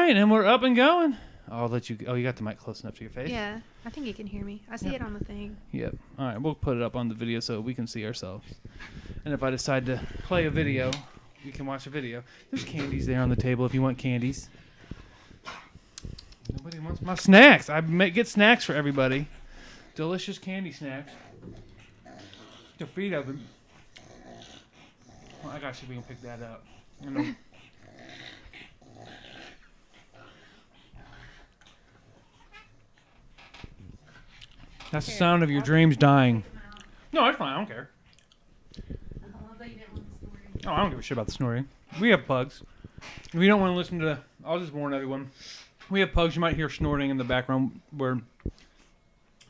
right, and we're up and going. I'll let you. Oh, you got the mic close enough to your face. Yeah, I think you can hear me. I see it on the thing. Yep. All right, we'll put it up on the video so we can see ourselves. And if I decide to play a video, you can watch a video. There's candies there on the table if you want candies. Nobody wants my snacks. I get snacks for everybody. Delicious candy snacks. The feet of them. Well, I got to see if we can pick that up. That's the sound of your dreams dying. No, it's fine. I don't care. Oh, I don't give a shit about the snoring. We have pugs. If you don't want to listen to... I'll just warn everyone. We have pugs. You might hear snorting in the background where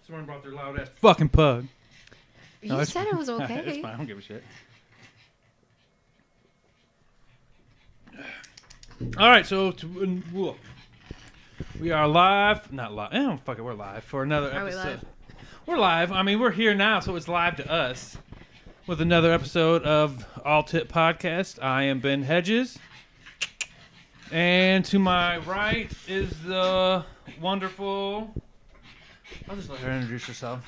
someone brought their loud-ass fucking pug. You said it was okay. It's fine. I don't give a shit. All right, so we are live. Not live. Oh, fuck it. We're live for another episode. Are we live? We're live. I mean, we're here now, so it's live to us with another episode of All Tip Podcast. I am Ben Hedges. And to my right is the wonderful... I'll just let her introduce herself.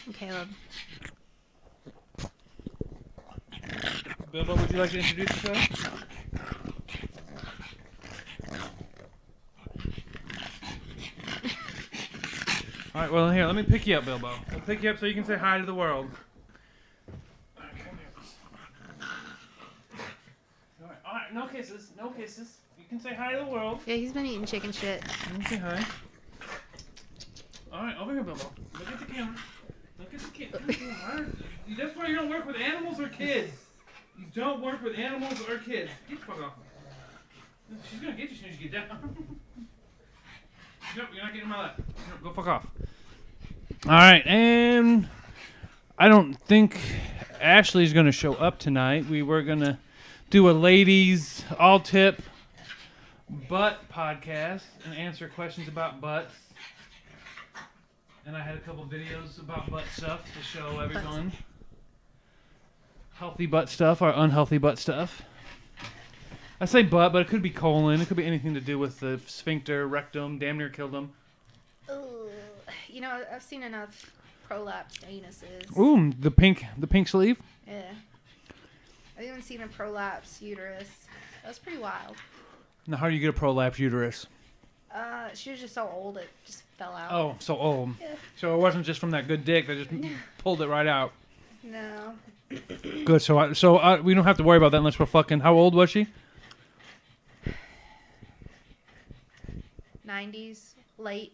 I'm Caleb. Bilbo, would you like to introduce yourself? All right, well, here, let me pick you up, Bilbo. I'll pick you up so you can say hi to the world. All right, no kisses, no kisses. You can say hi to the world. Yeah, he's been eating chicken shit. You can say hi. All right, over here, Bilbo. Look at the camera. Look at the camera. That's why you don't work with animals or kids. You don't work with animals or kids. Get the fuck off. She's going to get you as soon as you get down. Nope, you're not getting my lap. No, go fuck off. All right, and I don't think Ashley's going to show up tonight. We were going to do a ladies all-tip butt podcast and answer questions about butts. And I had a couple videos about butt stuff to show everyone. Healthy butt stuff or unhealthy butt stuff. I say butt, but it could be colon. It could be anything to do with the sphincter, rectum, damn near killed them. Ooh, you know, I've seen enough prolapsed anuses. Ooh, the pink sleeve? Yeah. I've even seen a prolapsed uterus. That was pretty wild. Now, how do you get a prolapsed uterus? She was just so old it just fell out. Oh, so old. Yeah. So it wasn't just from that good dick that just pulled it right out. No. Good. So we don't have to worry about that unless we're fucking. How old was she? 90s, late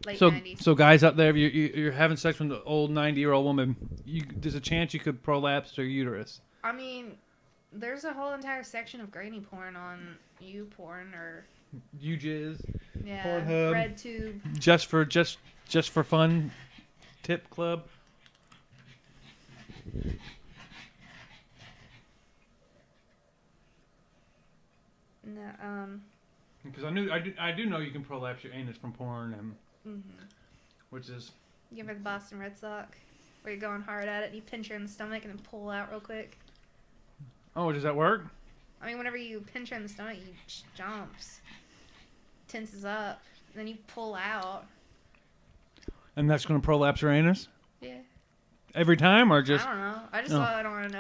90s. So guys out there, if you're having sex with an old 90-year-old woman, there's a chance you could prolapse her uterus. I mean, there's a whole entire section of granny porn on YouPorn or UJizz. yeah, Pornhub. RedTube. Just for fun. Tip club. No, Because I do know you can prolapse your anus from porn, and which is. You ever the Boston Red Sox, where you're going hard at it, and you pinch her in the stomach and then pull out real quick? Oh, does that work? I mean, whenever you pinch her in the stomach, he jumps, tenses up, and then you pull out. And that's going to prolapse her anus? Yeah. Every time, or just? I don't know. I just saw it on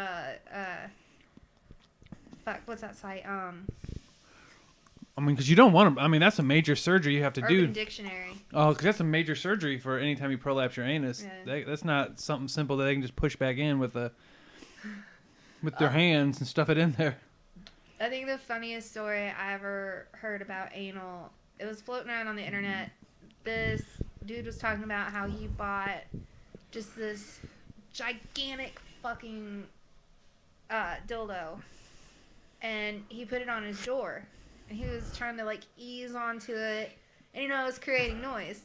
fuck, what's that site? I mean, because you don't want to. I mean, that's a major surgery you have to do. Urban Dictionary. Oh, because that's a major surgery for any time you prolapse your anus. Yeah. That's not something simple that they can just push back in with their hands and stuff it in there. I think the funniest story I ever heard about anal, it was floating around on the internet. This dude was talking about how he bought just this gigantic fucking dildo, and he put it on his door. And he was trying to, like, ease onto it. And, you know, it was creating noise.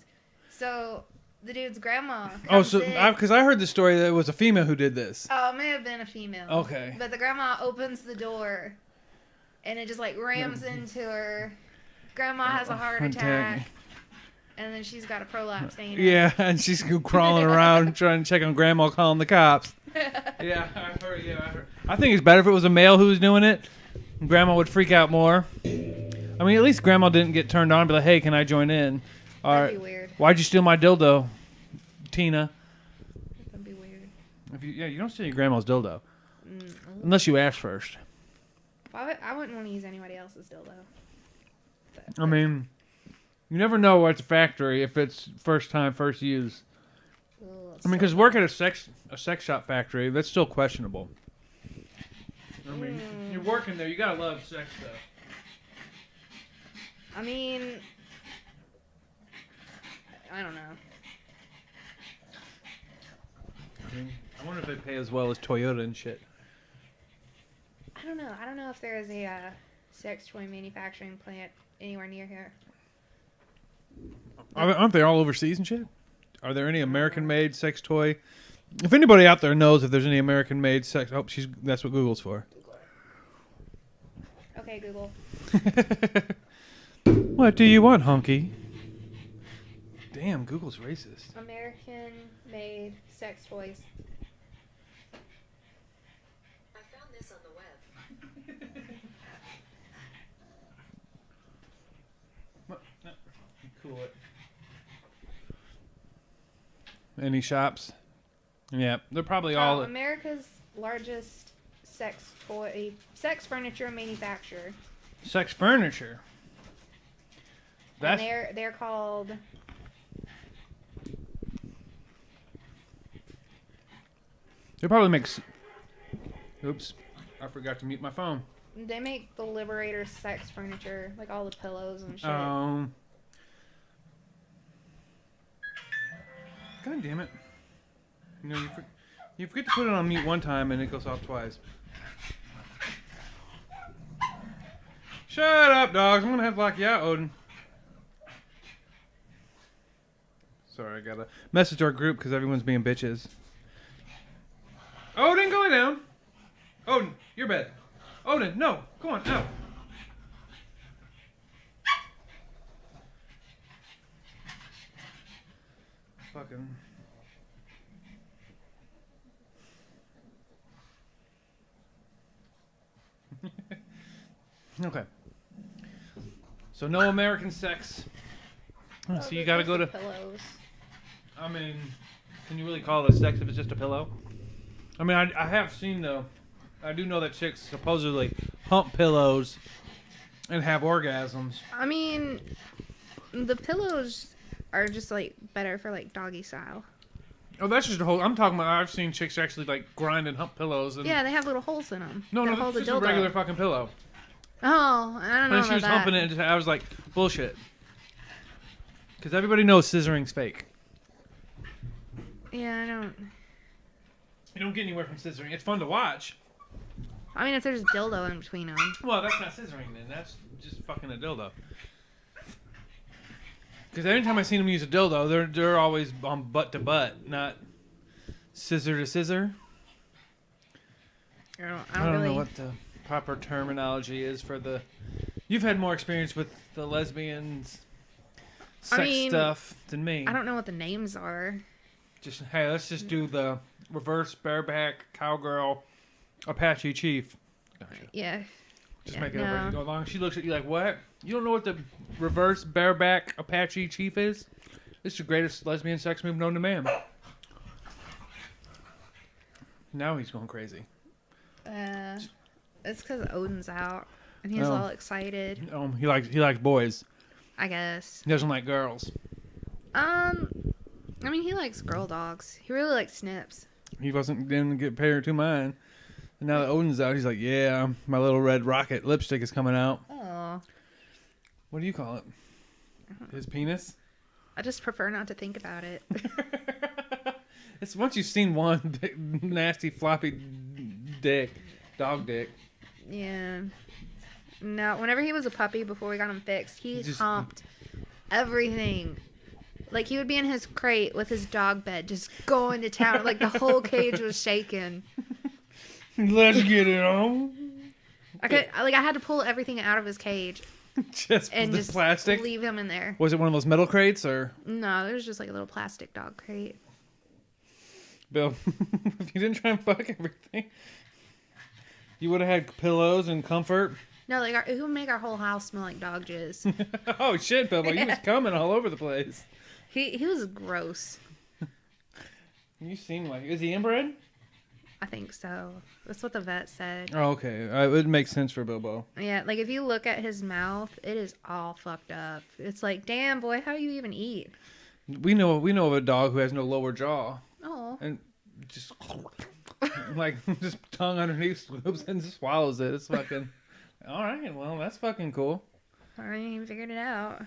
So, the dude's grandma comes in. Because I heard the story that it was a female who did this. Oh, it may have been a female. Okay. But the grandma opens the door. And it just, like, rams into her. Grandma has a heart attack. And then she's got a prolapsed anus. Yeah, and she's crawling around trying to check on grandma, calling the cops. Yeah, I heard. I think it's better if it was a male who was doing it. Grandma would freak out more. I mean, at least Grandma didn't get turned on and be like, hey, can I join in? That'd be weird. Why'd you steal my dildo, Tina? That'd be weird. You don't steal your grandma's dildo. Unless you ask first. I wouldn't want to use anybody else's dildo. I mean, you never know what's a factory if it's first time, first use. I mean, because work at a sex shop factory, that's still questionable. I mean, you're working there, you gotta love sex stuff. I mean, I don't know. I mean, I wonder if they pay as well as Toyota and shit. I don't know. I don't know if there is a sex toy manufacturing plant anywhere near here. Aren't they all overseas and shit? Are there any American-made sex toy? If anybody out there knows if there's any American-made sex... Oh, that's what Google's for. Okay, Google. What do you want, honky? Damn, Google's racist. American-made sex toys. I found this on the web. Cool it. Any shops? Yeah, they're probably all... America's largest sex furniture manufacturer. Sex furniture? And they're called... They probably make... Oops, I forgot to mute my phone. They make the Liberator sex furniture, like all the pillows and shit. God damn it. You know, you forget to put it on mute one time and it goes off twice. Shut up, dogs. I'm gonna have to lock you out, Odin. Sorry, I got a message to our group because everyone's being bitches. Odin, go lay down. Odin, your bed. Odin, no. Come on, out. Fucking... Okay. So no American sex. So you gotta go to... Pillows. I mean, can you really call it sex if it's just a pillow? I mean, I have seen, though. I do know that chicks supposedly hump pillows and have orgasms. I mean, the pillows are just, like, better for, like, doggy style. Oh, that's just a whole... I'm talking about... I've seen chicks actually, like, grind and hump pillows. And... Yeah, they have little holes in them. No, that's just a regular fucking pillow. Oh, I don't know And she was humping it, and I was like, bullshit. Because everybody knows scissoring's fake. Yeah, I don't... You don't get anywhere from scissoring. It's fun to watch. I mean, if there's a dildo in between them. Well, that's not scissoring then. That's just fucking a dildo. Because anytime I seen them use a dildo, they're always on butt to butt, not scissor to scissor. I don't know what the proper terminology is for the... You've had more experience with the lesbians sex stuff than me. I don't know what the names are. Hey, let's just do the reverse bareback cowgirl Apache chief. Gotcha. Yeah. Just make it up as you go along. She looks at you like, what? You don't know what the reverse bareback Apache chief is? It's the greatest lesbian sex move known to man. Now he's going crazy. It's because Odin's out and he's all excited. He likes boys. I guess. He doesn't like girls. I mean, he likes girl dogs. He really likes Snips. He wasn't going to get paired to mine. And now that Odin's out, he's like, yeah, my little red rocket lipstick is coming out. Oh. What do you call it? His penis? I just prefer not to think about it. It's once you've seen one big, nasty floppy dick, dog dick. Yeah. No, whenever he was a puppy before we got him fixed, he humped everything. Like, he would be in his crate with his dog bed, just going to town. Like, the whole cage was shaking. Let's get it on. I had to pull everything out of his cage. Just plastic? Leave him in there. Was it one of those metal crates, or? No, it was just like a little plastic dog crate. Bill, if you didn't try and fuck everything, you would have had pillows and comfort. No, like it would make our whole house smell like dog jizz. Oh shit, Bilbo, you was coming all over the place. He was gross. You seem like, is he inbred? I think so. That's what the vet said. Oh, okay. It would make sense for Bilbo. Yeah, like if you look at his mouth, it is all fucked up. It's like, damn boy, how you even eat? We know of a dog who has no lower jaw. Oh. And just like just tongue underneath swoops and swallows it. It's fucking all right. Well, that's fucking cool. I ain't even figured it out.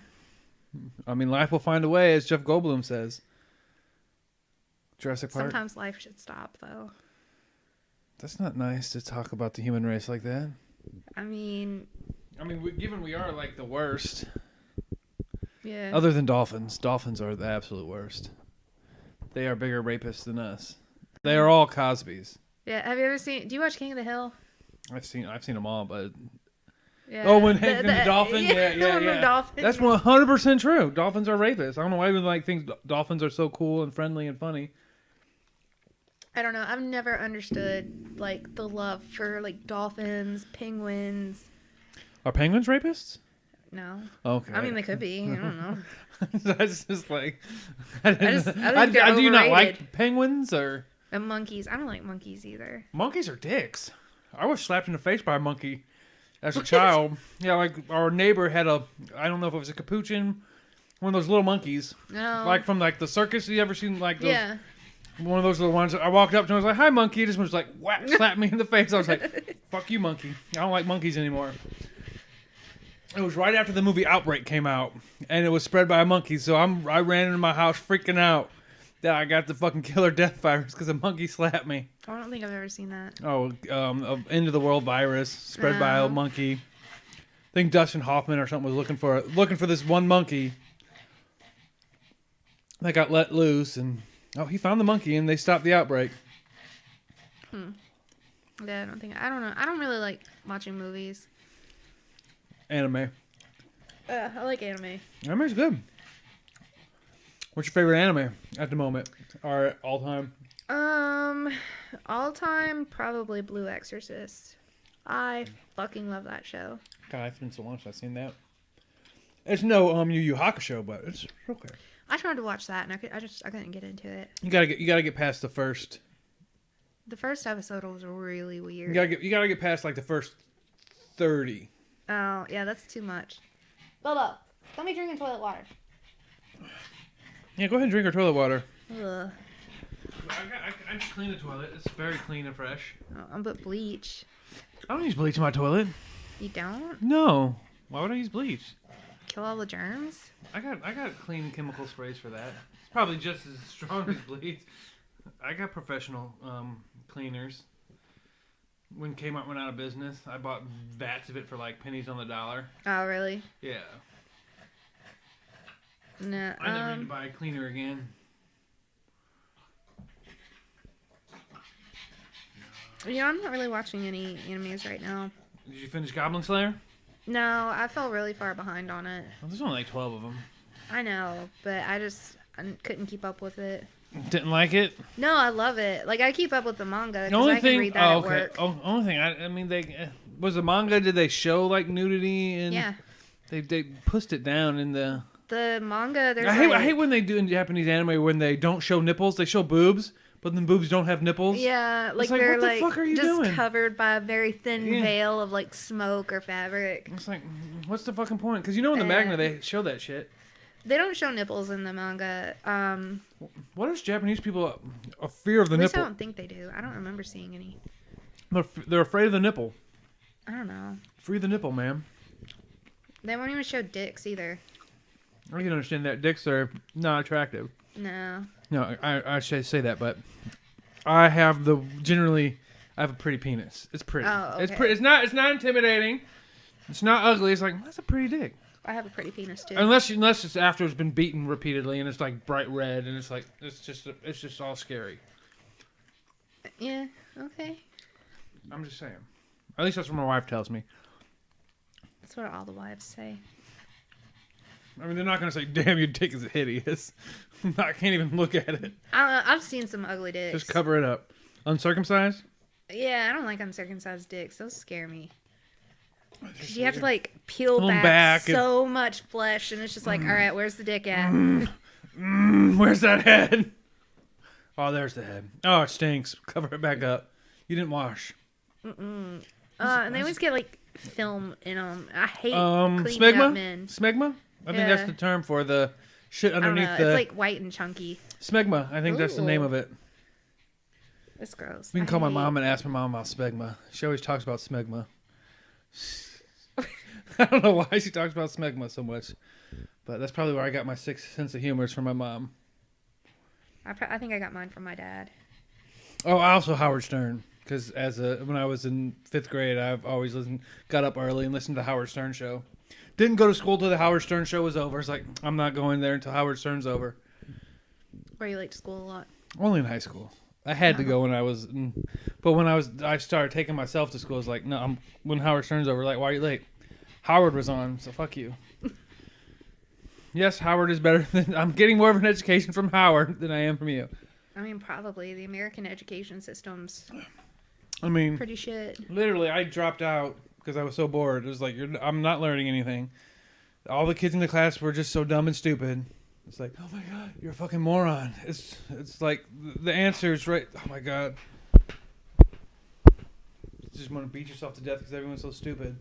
I mean, life will find a way, as Jeff Goldblum says. Jurassic Park. Sometimes life should stop, though. That's not nice to talk about the human race like that. I mean, given we are like the worst. yeah. Other than dolphins. Dolphins are the absolute worst. They are bigger rapists than us. They are all Cosbys. Yeah. Have you ever seen? Do you watch King of the Hill? I've seen them all, but Yeah. oh, when Hank and the dolphin, yeah. The dolphin. That's 100% true. Dolphins are rapists. I don't know why everyone thinks dolphins are so cool and friendly and funny. I don't know. I've never understood like the love for like dolphins, penguins. Are penguins rapists? No. Okay. I mean, they could be. I don't know. That's just like. I think they're do you not overrated. like penguins or And monkeys. I don't like monkeys either. monkeys? Are dicks. I was slapped in the face by a monkey as a child. Yeah, like our neighbor had I don't know if it was a capuchin, one of those little monkeys, No. like from like the circus. You ever seen like those? Yeah. One of those little ones. I walked up to him. I was like, "Hi, monkey." He just was like, whack, slapped me in the face. I was like, "Fuck you, monkey. I don't like monkeys anymore." It was right after the movie Outbreak came out, and it was spread by a monkey. So I ran into my house freaking out that I got the fucking killer death virus because a monkey slapped me. I don't think I've ever seen that. Oh, end of the world virus spread by a Oh. monkey. I think Dustin Hoffman or something was looking for this one monkey that got let loose, and he found the monkey, and they stopped the outbreak. Yeah, I don't know. I don't really like watching movies. Anime. I like anime. Anime's good. What's your favorite anime at the moment? Or all time? All time, probably Blue Exorcist. I fucking love that show. God, it's been so long since I've seen that. It's no Yu Yu Hakusho, but it's okay. I tried to watch that and I couldn't get into it. You gotta get past the first. The first episode was really weird. You gotta get past like the first 30. Oh, yeah, that's too much. Bobo, let me drink toilet water. Yeah, go ahead and drink our toilet water. Ugh. I just clean the toilet. It's very clean and fresh. Oh, I'm but bleach. I don't use bleach in my toilet. You don't? No. Why would I use bleach? Kill all the germs? I got clean chemical sprays for that. It's probably just as strong as bleach. I got professional cleaners. When Kmart went out of business, I bought vats of it for like pennies on the dollar. Oh, really? Yeah. No. I never need to buy a cleaner again. Yeah, I'm not really watching any animes right now. Did you finish Goblin Slayer? No, I fell really far behind on it. Well, there's only like 12 of them. I know, but I couldn't keep up with it. Didn't like it? No, I love it. Like, I keep up with the manga The because only I can read that at work. Oh, only thing. I mean, they was the manga. Did they show like nudity and? Yeah. They pushed it down in the. The manga, there's I hate when they do in Japanese anime when they don't show nipples. They show boobs, but then boobs don't have nipples. Yeah, like like, they're what the like fuck are you just doing? covered by a very thin Yeah. veil of like smoke or fabric. It's like, what's the fucking point? Because you know in the manga they show that shit. They don't show nipples in the manga. What is Japanese people a fear of the At least I nipple? don't think they do. I don't remember seeing any. They're afraid of the nipple. I don't know. Free the nipple, man. They won't even show dicks either. I can understand that dicks are not attractive. No. No, I should say that, but I have I have a pretty penis. It's pretty. Oh, It's okay. pretty. It's not intimidating. It's not ugly. It's like, that's a pretty dick. I have a pretty penis too. Unless it's after it's been beaten repeatedly and it's like bright red and it's like it's just all scary. Yeah. Okay. I'm just saying. At least that's what my wife tells me. That's what all the wives say. I mean, they're not gonna say, "Damn, your dick is hideous." I can't even look at it. I've seen some ugly dicks. Just cover it up. Uncircumcised? Yeah, I don't like uncircumcised dicks. Those scare me. 'Cause you have to like peel Pull 'em back, back so much flesh, and it's just like, all right, where's the dick at? Where's that head? Oh, there's the head. Oh, it stinks. Cover it back up. You didn't wash. And they always get like film in them. I hate cleaning smegma? up men. Smegma? I think that's Yeah. the term for the shit I don't know. underneath the... It's like white and chunky. Smegma. I think that's the name Ooh. of it. It's gross. We can I call my hate- mom and ask my mom about smegma. She always talks about smegma. I don't know why she talks about smegma so much. But that's probably where I got my sixth sense of humor is from my mom. I think I got mine from my dad. Oh, also Howard Stern. Because when I was in 5th grade, I've always got up early and listened to the Howard Stern show. Didn't go to school till the Howard Stern show was over. It's like, I'm not going there until Howard Stern's over. Were you late to school a lot? Only in high school. I had to go when I was... But when I started taking myself to school, I was like, no, when Howard Stern's over, like, why are you late? Howard was on, so fuck you. Yes, Howard is better than... I'm getting more of an education from Howard than I am from you. I mean, probably. The American education system's I mean... pretty shit. Literally, I dropped out because I was so bored. It was like, I'm not learning anything. All the kids in the class were just so dumb and stupid. It's like, oh my god, you're a fucking moron. It's like the answer is right. Oh my god. You just want to beat yourself to death because everyone's so stupid.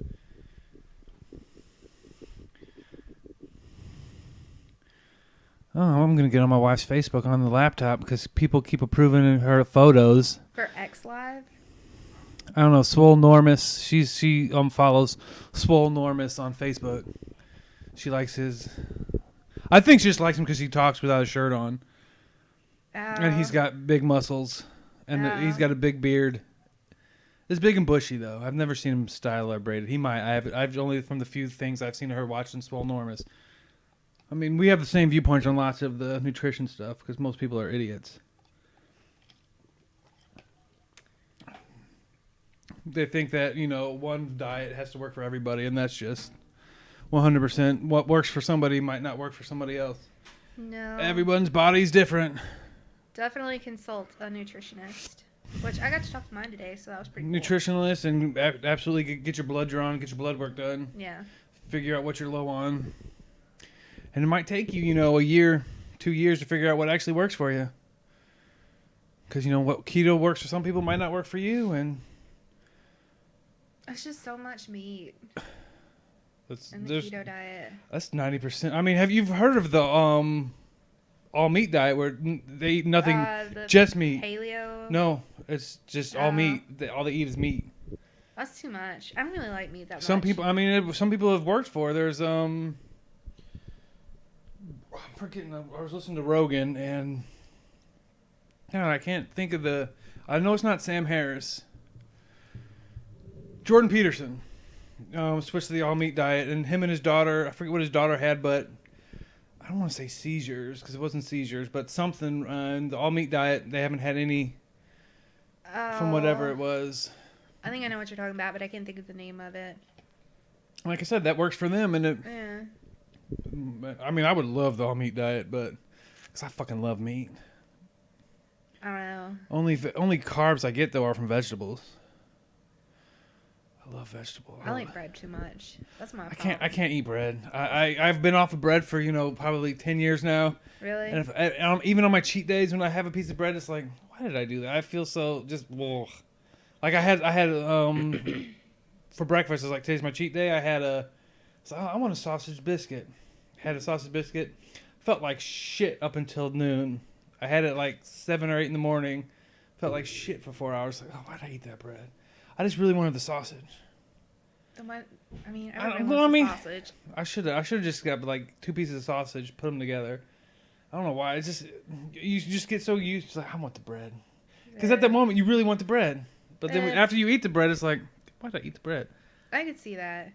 Oh, I'm gonna get on my wife's Facebook on the laptop because people keep approving her photos. For X Live? I don't know, Swole Normus. She follows Swole Normus on Facebook. She likes his. I think she just likes him because he talks without a shirt on, and he's got big muscles, and he's got a big beard. It's big and bushy though. I've never seen him style or braided. He might. I've only from the few things I've seen of her watching Swole Normus. I mean, we have the same viewpoints on lots of the nutrition stuff because most people are idiots. They think that, one diet has to work for everybody, and that's just 100%. What works for somebody might not work for somebody else. No. Everyone's body's different. Definitely consult a nutritionist. Which I got to talk to mine today, so that was pretty cool. Nutritionist, and absolutely get your blood drawn, get your blood work done. Yeah. Figure out what you're low on. And it might take you, a year, 2 years to figure out what actually works for you. Because, what keto works for some people might not work for you, and... It's just so much meat in the there's keto diet. That's 90%. I mean, have you heard of the all meat diet where they eat nothing, just meat? Paleo? No, it's just all meat. All they eat is meat. That's too much. I don't really like meat that much. Some people, some people have worked for. There's I'm forgetting. I was listening to Rogan, and God, I can't think of the. I know it's not Sam Harris. Jordan Peterson switched to the all meat diet, and him and his daughter. I forget what his daughter had, but I don't want to say seizures because it wasn't seizures, but something. And the all meat diet, they haven't had any from whatever it was. I think I know what you're talking about, but I can't think of the name of it. Like I said, that works for them, and Yeah. I mean, I would love the all meat diet, but because I fucking love meat. I don't know. Only carbs I get though are from vegetables. I love vegetables. I like bread too much. That's my problem. I can't eat bread. I've been off of bread for probably 10 years now. Really? And even on my cheat days when I have a piece of bread, it's like, why did I do that? I feel so just ugh. Like I had for breakfast. It's like today's my cheat day. I want a sausage biscuit. Had a sausage biscuit. Felt like shit up until noon. I had it like 7 or 8 in the morning. Felt like shit for 4 hours. Like, oh, why'd I eat that bread? I just really wanted the sausage. Everybody wants sausage. I should have just got like 2 pieces of sausage, put them together. I don't know why. It's just you just get so used to like, I want the bread. Because at that moment you really want the bread, but then after you eat the bread, it's like, why did I eat the bread? I could see that.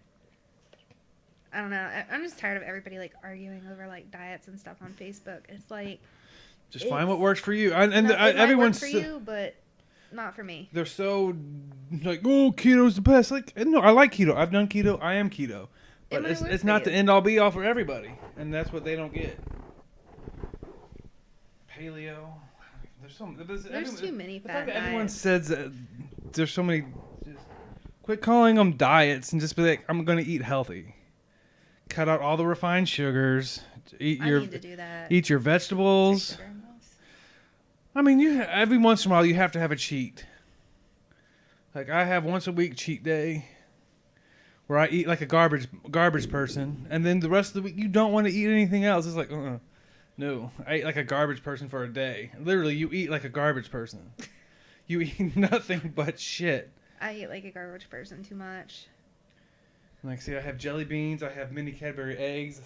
I don't know. I'm just tired of everybody like arguing over like diets and stuff on Facebook. It's like just find what works for you. Everyone's for you, but not for me. They're so like, oh, keto's the best. Like, no, I like keto. I've done keto. I am keto, but it's not the end all be all for everybody, and that's what they don't get. Paleo. There's too many fat diets. Everyone says that there's so many. Quit calling them diets and just be like, I'm going to eat healthy. Cut out all the refined sugars. I need to do that. Eat your vegetables. I mean, every once in a while you have to have a cheat. Like I have once a week cheat day where I eat like a garbage person, and then the rest of the week you don't want to eat anything else. It's like, no, I eat like a garbage person for a day. Literally, you eat like a garbage person. You eat nothing but shit. I eat like a garbage person too much. Like, see, I have jelly beans, I have mini Cadbury eggs,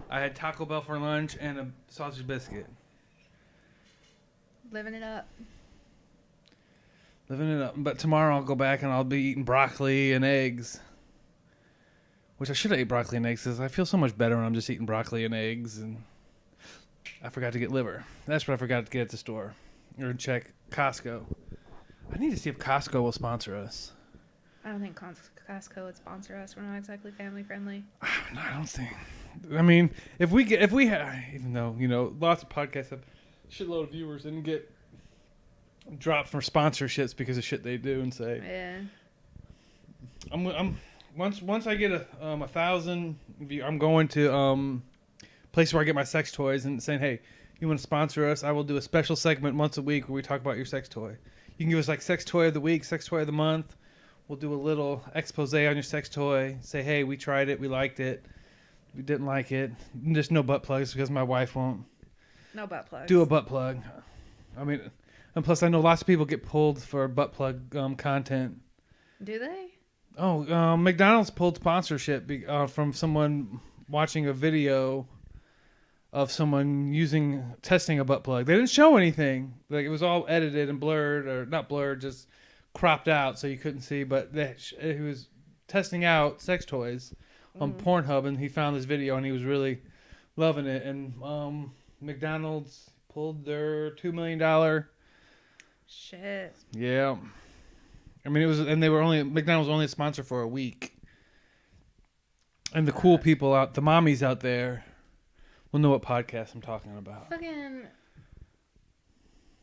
I had Taco Bell for lunch, and a sausage biscuit. Living it up. Living it up. But tomorrow I'll go back and I'll be eating broccoli and eggs. Which I should have ate broccoli and eggs because I feel so much better when I'm just eating broccoli and eggs. And I forgot to get liver. That's what I forgot to get at the store. Or check Costco. I need to see if Costco will sponsor us. I don't think Costco would sponsor us. We're not exactly family friendly. No, I don't think. I mean, if we have, even though, lots of podcasts have shitload of viewers and get dropped from sponsorships because of shit they do and say. Yeah. Once I get 1,000 views, I'm going to place where I get my sex toys and saying, hey, you want to sponsor us? I will do a special segment once a week where we talk about your sex toy. You can give us like sex toy of the week, sex toy of the month. We'll do a little expose on your sex toy. Say, hey, we tried it, we liked it, we didn't like it. Just no butt plugs because my wife won't. No butt plugs. Do a butt plug. I mean, and plus I know lots of people get pulled for butt plug content. Do they? Oh, McDonald's pulled sponsorship from someone watching a video of someone testing a butt plug. They didn't show anything. Like it was all edited and blurred, or not blurred, just cropped out so you couldn't see. But he was testing out sex toys on Pornhub, and he found this video and he was really loving it. And McDonald's pulled their $2 million. Shit. Yeah. I mean, McDonald's was only a sponsor for a week. And the cool people the mommies out there will know what podcast I'm talking about. Fucking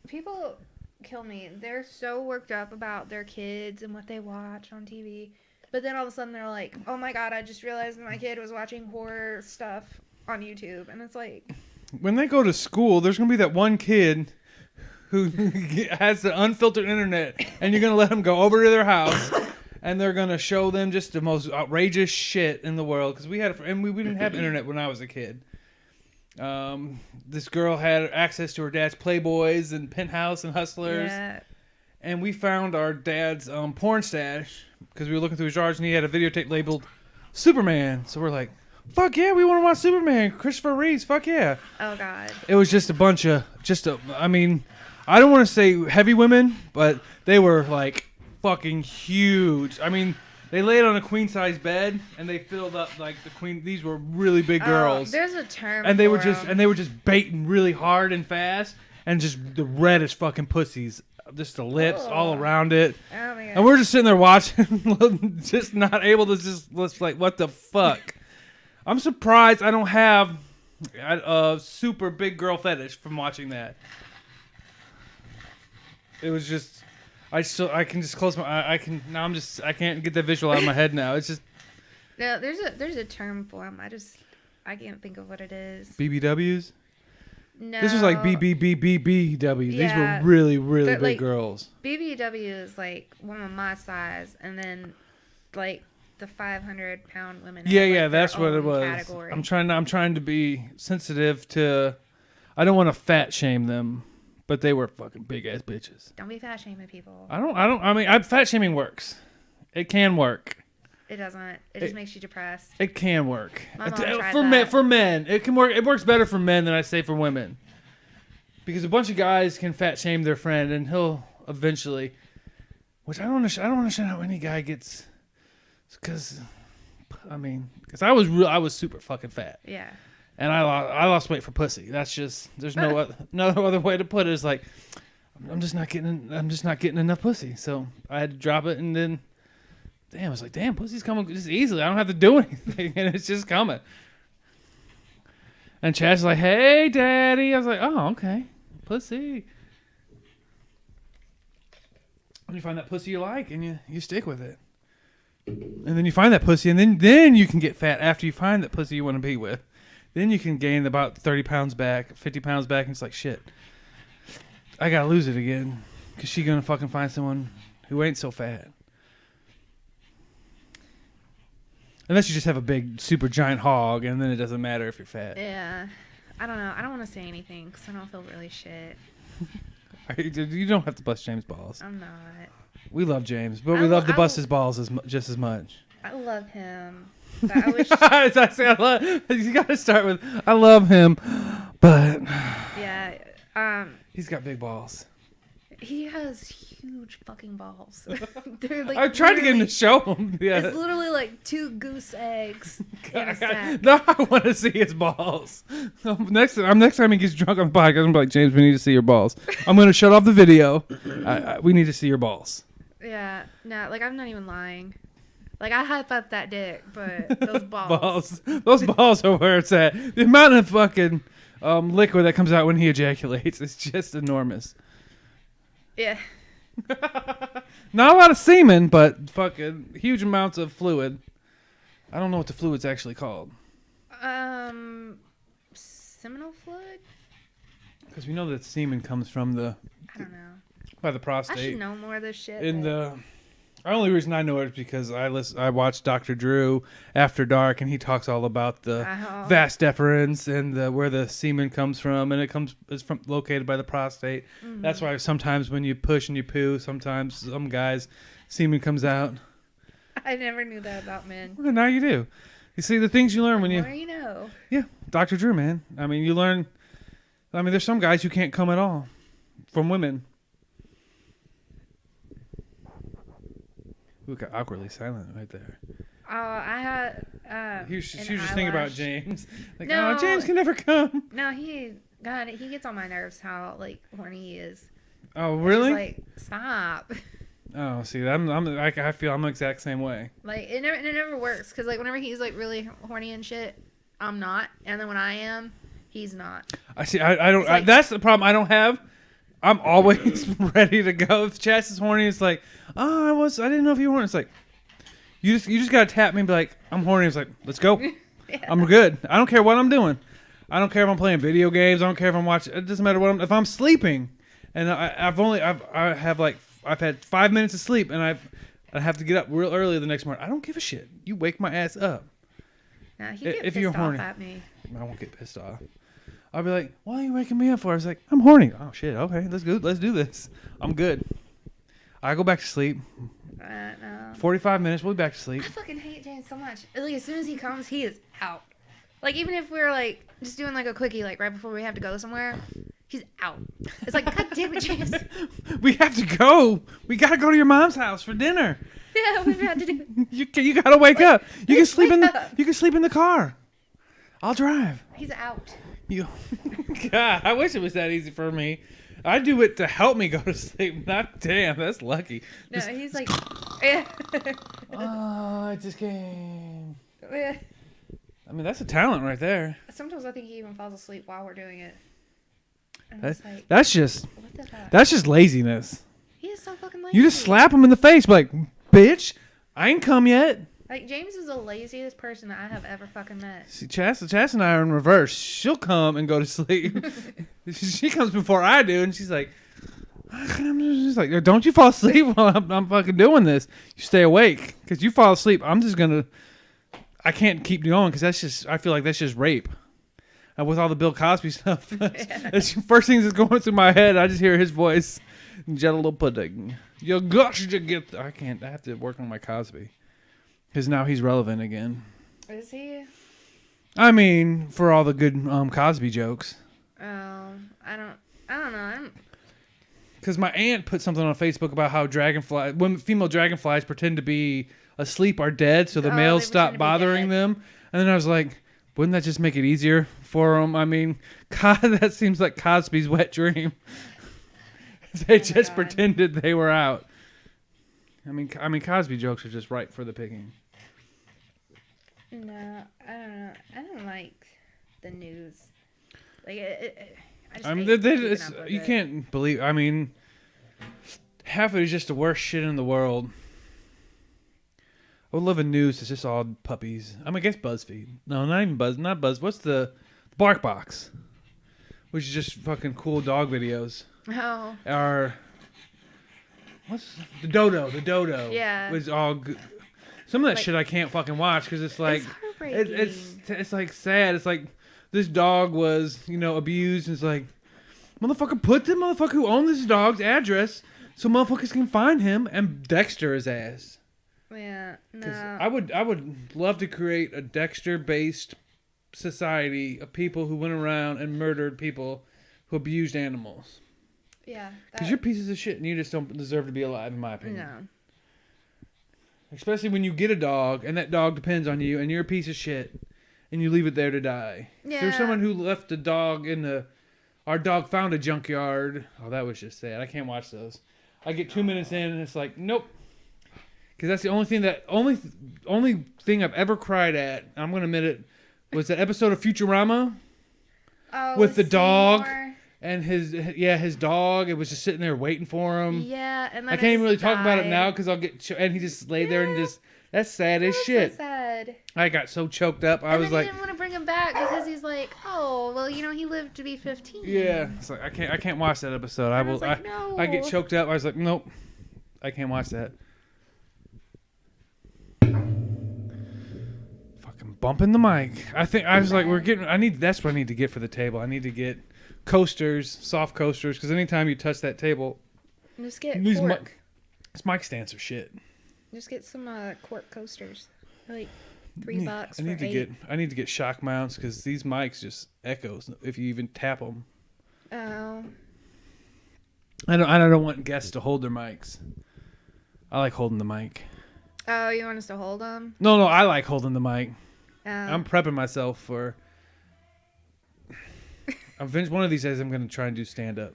people kill me. They're so worked up about their kids and what they watch on TV. But then all of a sudden they're like, oh my God, I just realized that my kid was watching horror stuff on YouTube. And it's like, when they go to school, there's going to be that one kid who has the unfiltered internet, and you're going to let them go over to their house, and they're going to show them just the most outrageous shit in the world. Because we didn't have internet when I was a kid. This girl had access to her dad's Playboys and Penthouse and Hustlers. yeah. And we found our dad's porn stash because we were looking through his drawers, and he had a videotape labeled Superman. So we're like, fuck yeah, we want to watch Superman. Christopher Reeves, fuck yeah. Oh God. It was just a bunch of, I mean, I don't want to say heavy women, but they were like fucking huge. I mean, they laid on a queen size bed and they filled up like the queen. These were really big girls. There's a term. And they were for just 'em. and they were just baiting really hard and fast, and just the reddest fucking pussies, just the lips all around it. Oh my God. And we're just sitting there watching, just not able to just like, what the fuck. I'm surprised I don't have a super big girl fetish from watching that. It was just, I can just close my I can't get that visual out of my head now. It's just No, there's a term for them. I can't think of what it is. BBWs. No. This was like BBBBBW. Yeah. These were really really They're big like- girls. BBW is like women my size, and then like the 500-pound women. have, Yeah, like, yeah, their that's what it own was. Category. I'm trying to be sensitive to. I don't want to fat shame them, but they were fucking big ass bitches. Don't be fat shaming people. I mean, fat shaming works. It can work. It doesn't. It just makes you depressed. It can work. My mom tried For that. men, it can work. It works better for men than I say for women. Because a bunch of guys can fat shame their friend, and he'll eventually. Which I don't understand how any guy gets. Because I was super fucking fat, Yeah. and I lost weight for pussy. That's just there's no other way to put it. It's like I'm just not getting enough pussy, so I had to drop it, and then. Damn, it's like, damn, pussy's coming just easily. I don't have to do anything, and it's just coming. And Chad's like, hey, daddy. I was like, oh, okay. Pussy. And you find that pussy you like, and you stick with it. And then you find that pussy, and then you can get fat after you find that pussy you want to be with. Then you can gain about 30 pounds back, 50 pounds back, and it's like, shit, I gotta lose it again. Because she's gonna fucking find someone who ain't so fat. Unless you just have a big, super giant hog, and then it doesn't matter if you're fat. Yeah. I don't know. I don't want to say anything because I don't feel really shit. You don't have to bust James' balls. I'm not. We love James, but we love to bust his balls just as much. I love him. But I wish. You got to start with, I love him, but Yeah. He's got big balls. He has huge fucking balls. They're like. I tried to get him to show them. Yeah. It's literally like 2 goose eggs in a sack. Now I want to see his balls. Next time he gets drunk on the podcast, I'm gonna be like, James, we need to see your balls. I'm gonna shut off the video. We need to see your balls. Yeah, no, like I'm not even lying. Like I hype up that dick, but those balls. Those balls are where it's at. The amount of fucking liquid that comes out when he ejaculates is just enormous. Yeah. Not a lot of semen, but fucking huge amounts of fluid. I don't know what the fluid's actually called. Seminal fluid? Because we know that semen comes from I don't know. by the prostate. I should know more of this shit. The only reason I know it is because I watched Dr. Drew After Dark, and he talks all about the vas deferens and where the semen comes from, and it's located by the prostate. Mm-hmm. That's why sometimes when you push and you poo, sometimes some guys semen comes out. I never knew that about men. Well, now you do. You see the things you learn when you. The more you know. Yeah, Dr. Drew, man. I mean, you learn. I mean, there's some guys who can't come at all from women. We got awkwardly silent right there. Oh, I had. She was just thinking about James. Like, no, oh, James can never come. No, he gets on my nerves how like horny he is. Oh, really? Like, stop. Oh, see, I feel I'm the exact same way. Like it never works because like whenever he's like really horny and shit, I'm not, and then when I am, he's not. I see. I don't. Like, that's the problem I don't have. I'm always ready to go. If Chas is horny, it's like, oh, I didn't know if you were horny. It's like, you just gotta tap me and be like, I'm horny. It's like, let's go. Yeah. I'm good. I don't care what I'm doing. I don't care if I'm playing video games. I don't care if I'm watching. It doesn't matter what if I'm sleeping, and I've had 5 minutes of sleep, and I have to get up real early the next morning. I don't give a shit. You wake my ass up. Nah, he get pissed off at me. I won't get pissed off. I'll be like, "What are you waking me up for?" I was like, "I'm horny." Oh shit. Okay, let's go. Let's do this. I'm good. I go back to sleep. No. 45 minutes. We'll be back to sleep. I fucking hate James so much. Like as soon as he comes, he is out. Like even if we're like just doing like a quickie, like right before we have to go somewhere, he's out. It's like, God damn it, James. We have to go. We gotta go to your mom's house for dinner. Yeah, we've had to do. You gotta wake up. You can sleep in the car. I'll drive. He's out. God, I wish it was that easy for me. I do it to help me go to sleep. Not damn, that's lucky. No, he's like, yeah. Oh, it just came. Yeah. I mean, that's a talent right there. Sometimes I think he even falls asleep while we're doing it. That's just laziness. He is so fucking lazy. You just slap him in the face, like, bitch, I ain't come yet. Like, James is the laziest person that I have ever fucking met. See, Chas and I are in reverse. She'll come and go to sleep. She comes before I do, and she's like, don't you fall asleep while I'm fucking doing this. You stay awake, because you fall asleep. I can't keep going, because I feel like that's just rape. With all the Bill Cosby stuff. That's the first things that's going through my head. I just hear his voice. Jello pudding. You got to get... I have to work on my Cosby. Because now he's relevant again. Is he? I mean, for all the good Cosby jokes. Oh, I don't know. Because my aunt put something on Facebook about how when female dragonflies pretend to be asleep or dead, so the males stop bothering them. And then I was like, wouldn't that just make it easier for them? I mean, God, that seems like Cosby's wet dream. They just pretended they were out. I mean, Cosby jokes are just ripe for the picking. No, I don't know. I don't like the news. Like, I just you can't believe. I mean, half of it is just the worst shit in the world. I would love a news that's just all puppies. I guess BuzzFeed. No, not even Buzz. Not Buzz. What's the Bark Box? Which is just fucking cool dog videos. Oh. Or what's the Dodo? The Dodo. Yeah. Was all good. Some of that Like, shit I can't fucking watch because it's like it's heartbreaking. it's like sad. It's like this dog was abused, and it's like motherfucker, put the motherfucker who owned this dog's address so motherfuckers can find him and Dexter his ass. Yeah. No. 'Cause I would love to create a Dexter based society of people who went around and murdered people who abused animals. Yeah. Because you're pieces of shit and you just don't deserve to be alive, in my opinion. No. Especially when you get a dog and that dog depends on you and you're a piece of shit and you leave it there to die. Yeah. There's someone who left a dog our dog found a junkyard. Oh, that was just sad. I can't watch those. I get 2 minutes in and it's like, nope. Because that's the only thing I've ever cried at, I'm going to admit it, was that episode of Futurama Oh, with the dog. Seymour. And his dog, it was just sitting there waiting for him. Yeah, and then I can't even really talk about it died. now because I'll get and he just laid there and just that's sad as That was shit. So sad. I got so choked up. I And was then like, he didn't want to bring him back because he's like, oh, well, he lived to be 15. yeah, it's like I can't watch that episode. I was will. like, no. I get choked up. I was like, nope, I can't watch that. Fucking bumping the mic. I was like, that's what I need to get for the table. I need to get coasters, soft coasters, because anytime you touch that table, Just get these cork. this mic stands are shit. Just get some cork coasters. Like $3 I for need to 8. I need to get shock mounts because these mics just echoes if you even tap them. Oh. I don't want guests to hold their mics. I like holding the mic. Oh, you want us to hold them? No, I like holding the mic. Oh. I'm prepping myself for. One of these days, I'm gonna try and do stand up.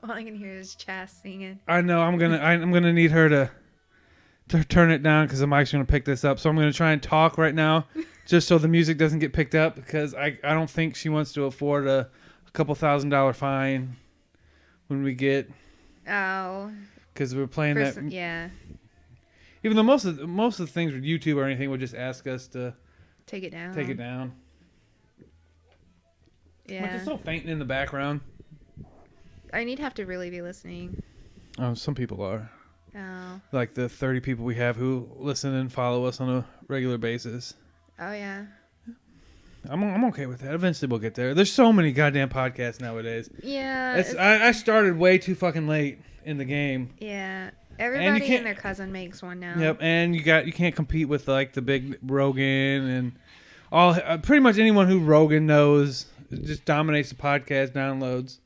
All I can hear is Chas singing. I know I'm gonna need her to turn it down because the mic's gonna pick this up. So I'm gonna try and talk right now, just so the music doesn't get picked up because I don't think she wants to afford a couple $1,000 fine when we get. Oh. Because we're playing that. Yeah. Even though most of the things with YouTube or anything would just ask us to Take it down. take it down. Yeah. Like it's so fainting in the background. I need to have to really be listening. Oh, some people are. Oh. Like the 30 people we have who listen and follow us on a regular basis. Oh, yeah. I'm okay with that. Eventually we'll get there. There's so many goddamn podcasts nowadays. Yeah. I started way too fucking late in the game. Yeah. Everybody can't- and their cousin makes one now. Yep, and you can't compete with like the big Rogan and all pretty much anyone who Rogan knows just dominates the podcast downloads.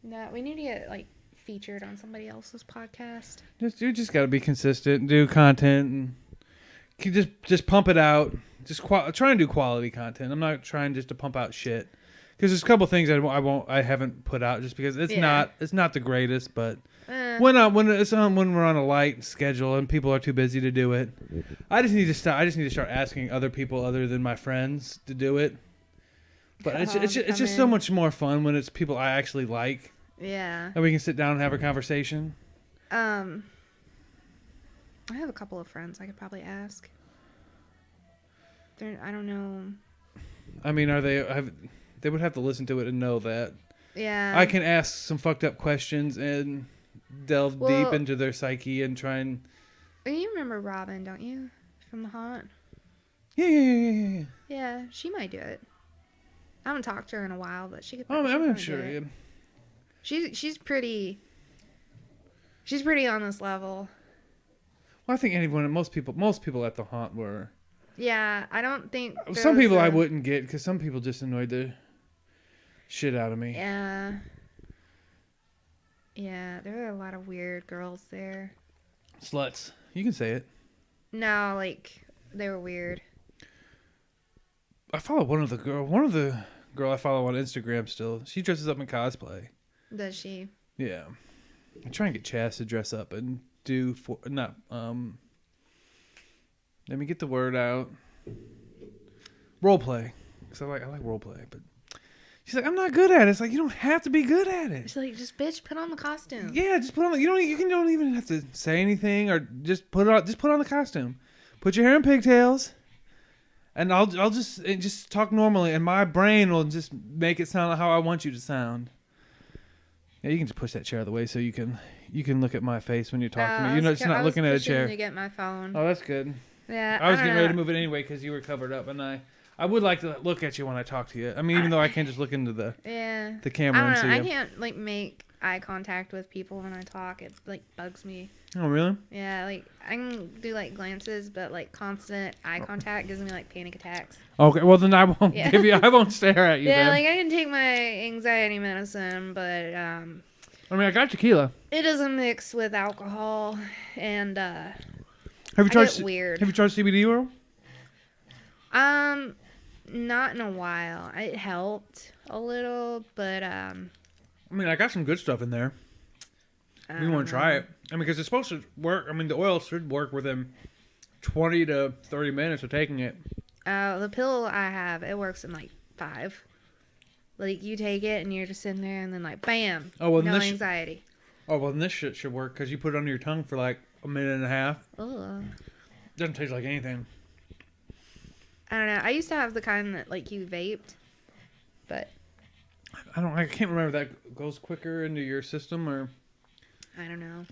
No, we need to get featured on somebody else's podcast. You just got to be consistent and do content and just pump it out. Just try and do quality content. I'm not trying just to pump out shit because there's a couple things I haven't put out just because it's not the greatest. But when we're on a light schedule and people are too busy to do it, I just need to start. I just need to start asking other people other than my friends to do it. But it's just so much more fun when it's people I actually like. Yeah. And we can sit down and have a conversation. I have a couple of friends I could probably ask. I don't know. I mean, they would have to listen to it and know that. Yeah. I can ask some fucked up questions and delve Well- deep into their psyche and try and. You remember Robin, don't you? From The Haunt? Yeah. Yeah, she might do it. I haven't talked to her in a while, but she could. Oh, she'll I'm probably sure. do it. Yeah. She's pretty. She's pretty on this level. Well, I think most people at the haunt were. Yeah, I don't think. Some there was people I a- wouldn't get because some people just annoyed the shit out of me. Yeah. Yeah, there were a lot of weird girls there. Sluts. You can say it. No, they were weird. I follow one of the girl I follow on Instagram still. She dresses up in cosplay. Does she? Yeah. I try and get Chas to dress up and do let me get the word out. Role play. Cuz I like role play, but She's like, I'm not good at it. It's like, you don't have to be good at it. She's like, just bitch, put on the costume. Yeah, just put on. You don't even have to say anything or just put it on. Just put on the costume. Put your hair in pigtails, and I'll just talk normally, and my brain will just make it sound like how I want you to sound. Yeah, you can just push that chair out of the way so you can look at my face when you're talking to me. You're not just not looking at a chair. To get my phone. Oh, that's good. Yeah, I was getting ready to move it anyway because you were covered up, and I would like to look at you when I talk to you. I mean, even though I can't just look into the camera and see you. I can't like make eye contact with people when I talk. It like bugs me. Oh, really? Yeah, like I can do like glances, but like constant eye contact gives me like panic attacks. Okay, well then I won't I won't stare at you. Yeah, then. like I can take my anxiety medicine, but I mean, I got tequila. it doesn't mix with alcohol, and Have you tried? get weird. Have you tried CBD oil? Not in a while. It helped a little, but I mean, I got some good stuff in there. We want to try it. I mean, because it's supposed to work. I mean, the oil should work within 20 to 30 minutes of taking it. The pill I have, it works in like 5. Like you take it and you're just sitting there, and then like bam, no anxiety. Well, then this shit should work because you put it under your tongue for like a minute and a half. Ugh. Doesn't taste like anything. I don't know. I used to have the kind that like you vaped, but I can't remember if that goes quicker into your system or. I don't know.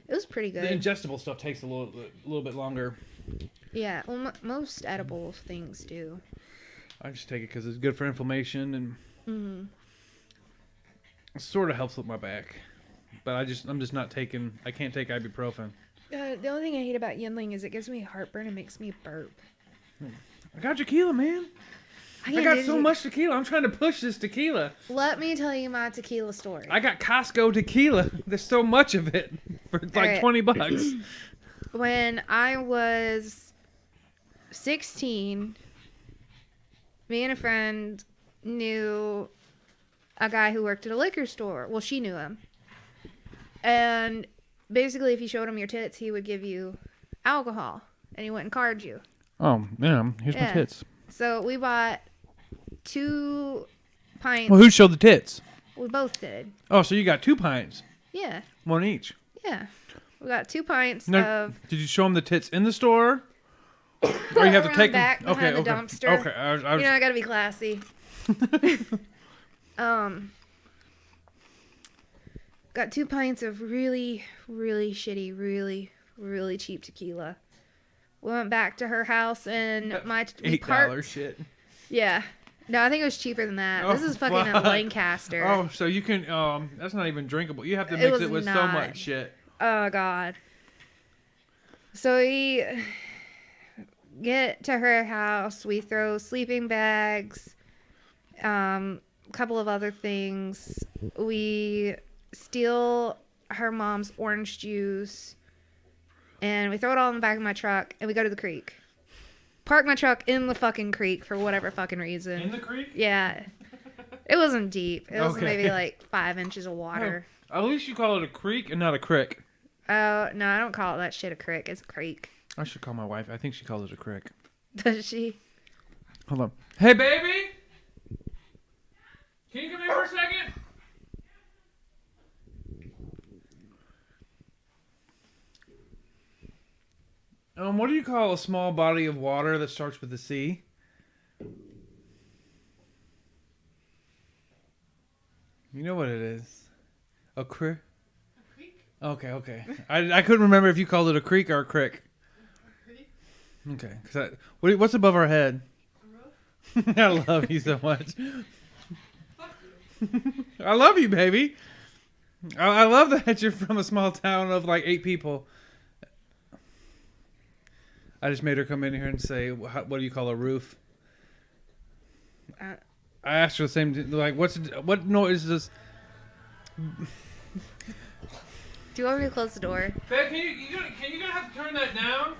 It was pretty good. The ingestible stuff takes a little bit longer. Yeah, well, most edible things do. I just take it because it's good for inflammation and it sort of helps with my back. But I'm just not taking. I can't take ibuprofen. The only thing I hate about Yinling is it gives me heartburn and makes me burp. I got tequila, man. I got so much tequila. I'm trying to push this tequila. Let me tell you my tequila story. I got Costco tequila. There's so much of it for like $20. When I was 16, me and a friend knew a guy who worked at a liquor store. Well, she knew him. And basically, if you showed him your tits, he would give you alcohol. And he wouldn't card you. Oh, yeah. Here's my tits. So we bought 2 pints. Well, who showed the tits? We both did. Oh, so you got 2 pints. Yeah. One each. Yeah. We got 2 pints Did you show them the tits in the store? Or you have to take back them? behind the dumpster. Okay. I was... I gotta be classy. Got 2 pints of really, really shitty, really, really cheap tequila. We went back to her house and $8 shit. Yeah. No, I think it was cheaper than that. Oh, this is fucking at Lancaster. Oh, so you can that's not even drinkable. You have to mix it with so much shit. Oh god. So we get to her house, we throw sleeping bags, couple of other things. We steal her mom's orange juice. And we throw it all in the back of my truck, and we go to the creek. Park my truck in the fucking creek for whatever fucking reason. In the creek? Yeah. It wasn't deep. It was Okay. maybe like 5 inches of water. Oh, at least you call it a creek and not a crick. Oh, no, I don't call that shit a creek. It's a creek. I should call my wife. I think she calls it a crick. Does she? Hold on. Hey, baby! Can you come here for a second? What do you call a small body of water that starts with a C? You know what it is. A creek? A creek? Okay. I couldn't remember if you called it a creek or a crick. A creek? Okay. What's above our head? A roof? I love you so much. Fuck you. I love you, baby. I love that you're from a small town of like 8 people. I just made her come in here and say, what do you call a roof? I asked her the same, like, what noise does... Do you want me to close the door? Babe, can you have to turn that down?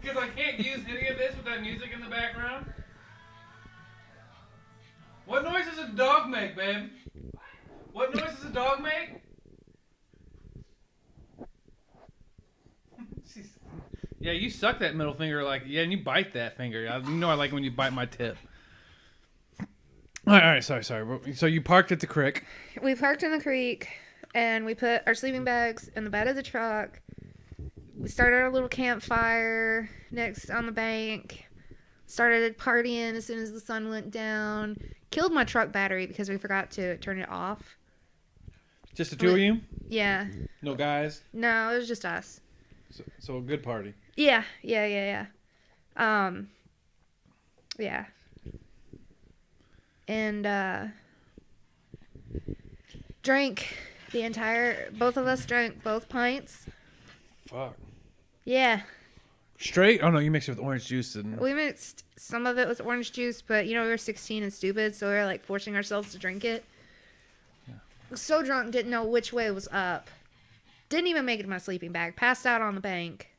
Because I can't use any of this with that music in the background. What noise does a dog make, babe? What noise does a dog make? Yeah, you suck that middle finger and you bite that finger. You know I like when you bite my tip. All right. Sorry. So you parked at the creek. We parked in the creek, and we put our sleeping bags in the bed of the truck. We started our little campfire next on the bank. Started partying as soon as the sun went down. Killed my truck battery because we forgot to turn it off. Just the two of you? Yeah. No guys? No, it was just us. So a good party. Yeah. Yeah. And drank both of us drank both pints. Fuck. Yeah. Straight? Oh no, you mixed it with orange juice and We mixed some of it with orange juice, but we were 16 and stupid, so we were like forcing ourselves to drink it. Yeah. Was so drunk, didn't know which way was up. Didn't even make it to my sleeping bag. Passed out on the bank.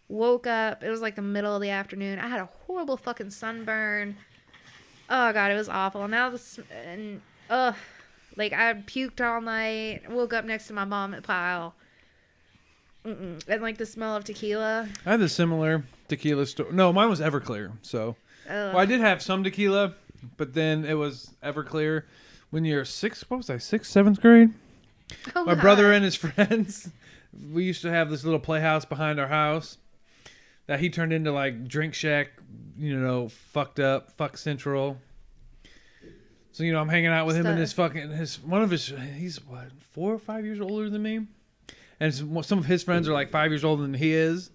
Woke up. It was like the middle of the afternoon. I had a horrible fucking sunburn. Oh god, it was awful. Now like I puked all night. Woke up next to my vomit pile. And like the smell of tequila. I had a similar tequila story. No, mine was Everclear. So, well, I did have some tequila, but then it was Everclear. When you're sixth, seventh grade? Oh, my brother and his friends, we used to have this little playhouse behind our house that he turned into like Drink Shack, fucked up, fuck central. So, I'm hanging out with him and he's what, 4 or 5 years older than me? And some of his friends are like 5 years older than he is.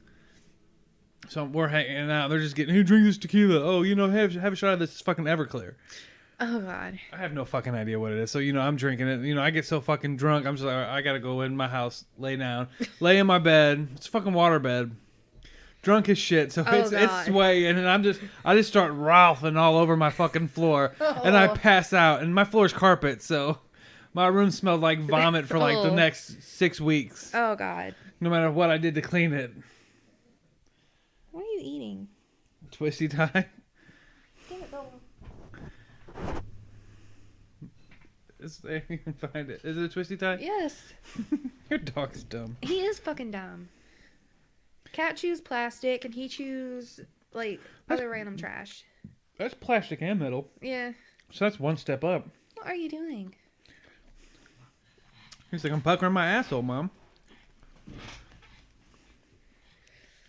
So we're hanging out. They're just getting, hey, drink this tequila. Oh, have a shot of this fucking Everclear. Oh, God. I have no fucking idea what it is. So, I'm drinking it. I get so fucking drunk. I'm just like, I got to go in my house, lay down, lay in my bed. It's a fucking water bed. Drunk as shit. So it's swaying. And I just start ralphing all over my fucking floor. And I pass out. And my floor's carpet. So my room smelled like vomit for like the next 6 weeks. Oh, God. No matter what I did to clean it. What are you eating? Twisty tie. Damn it, go. It's there. You can find it. Is it a twisty tie? Yes. Your dog's dumb. He is fucking dumb. Cat chews plastic, and he chews, other random trash. That's plastic and metal. Yeah. So that's one step up. What are you doing? He's like, I'm puckering my asshole, Mom.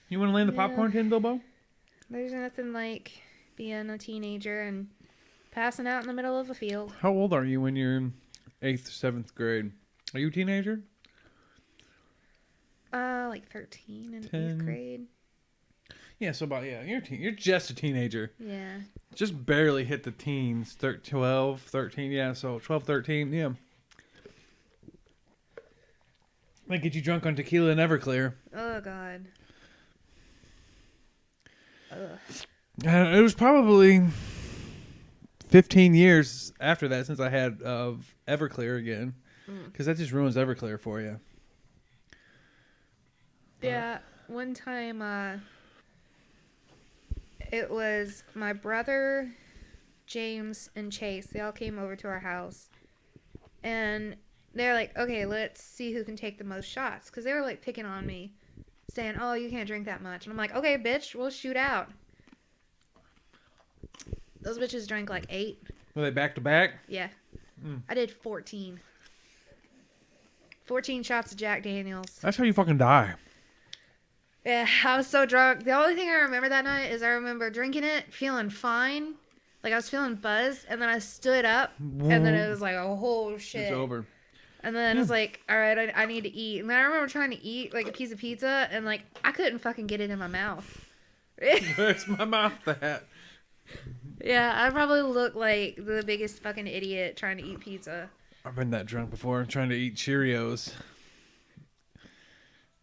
You want to land the popcorn tin, Bilbo? There's nothing like being a teenager and passing out in the middle of a field. How old are you when you're in 8th, 7th grade? Are you a teenager? Like 13 in 10. 8th grade. Yeah, so you're just a teenager. Yeah. Just barely hit the teens. 12, 13, yeah, so 12, 13, yeah. Might get you drunk on tequila and Everclear. Oh, God. Ugh. It was probably 15 years after that since I had Everclear again. Because that just ruins Everclear for you. Yeah, one time it was my brother, James, and Chase. They all came over to our house. And they're like, okay, let's see who can take the most shots. Because they were like picking on me, saying, oh, you can't drink that much. And I'm like, okay, bitch, we'll shoot out. Those bitches drank like 8. Were they back to back? Yeah. I did 14. 14 shots of Jack Daniels. That's how you fucking die. Yeah, I was so drunk. The only thing I remember that night is I remember drinking it, feeling fine. Like I was feeling buzzed, and then I stood up, and then it was like, oh shit. It's over. And then I was like, all right, I need to eat. And then I remember trying to eat like a piece of pizza, and like I couldn't fucking get it in my mouth. Where's my mouth at? Yeah, I probably look like the biggest fucking idiot trying to eat pizza. I've been that drunk before, trying to eat Cheerios.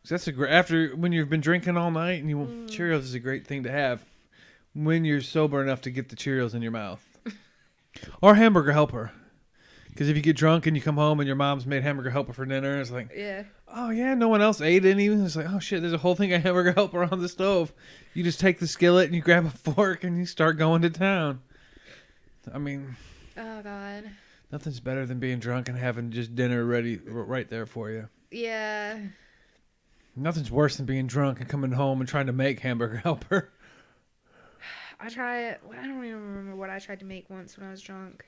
That's after when you've been drinking all night, and Cheerios is a great thing to have when you're sober enough to get the Cheerios in your mouth, or Hamburger Helper. Because if you get drunk and you come home and your mom's made Hamburger Helper for dinner, it's like, yeah, oh yeah, no one else ate any. It's like, oh shit, there's a whole thing of Hamburger Helper on the stove. You just take the skillet and you grab a fork and you start going to town. I mean, oh god, nothing's better than being drunk and having just dinner ready right there for you. Yeah. Nothing's worse than being drunk and coming home and trying to make Hamburger Helper. I don't even remember what I tried to make once when I was drunk.